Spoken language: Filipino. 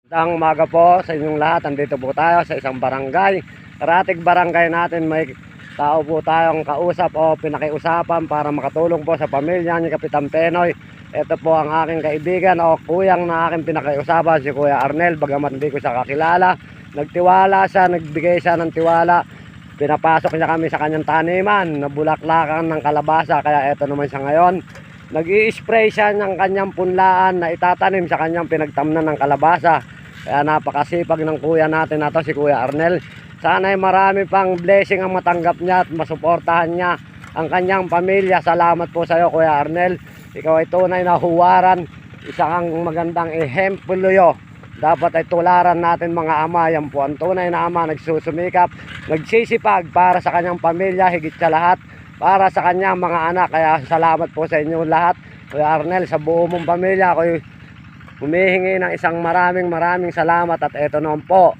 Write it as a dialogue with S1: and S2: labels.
S1: Magandang umaga po sa inyong lahat. Andito po tayo sa isang barangay. Karatig barangay natin, may tao po tayong kausap o pinakiusapan para makatulong po sa pamilya ni Kapitan Penoy. Ito po ang aking kaibigan o kuyang na aking pinakiusapan, si Kuya Arnel. Bagamat hindi ko siya kakilala, nagtiwala siya, nagbigay siya ng tiwala. Pinapasok niya kami sa kanyang taniman na bulaklakan ng kalabasa. Kaya ito naman siya ngayon, nag-i-spray siya ng kanyang punlaan na itatanim sa kanyang pinagtamnan ng kalabasa. Kaya napakasipag ng kuya natin na to, si Kuya Arnel. Sana ay marami pang blessing ang matanggap niya at masuportahan niya ang kanyang pamilya. Salamat po sa iyo, Kuya Arnel. Ikaw ay tunay na huwaran, isa kang magandang ehemplo. Dapat ay tularan natin mga ama. Yan po ang tunay na ama, nagsusumikap, nagsisipag para sa kanyang pamilya, higit sa lahat para sa kanyang mga anak. Kaya salamat po sa inyo lahat, Kuya Arnel, sa buo mong pamilya. Ako'y humihingi ng isang maraming salamat. At eto naman po,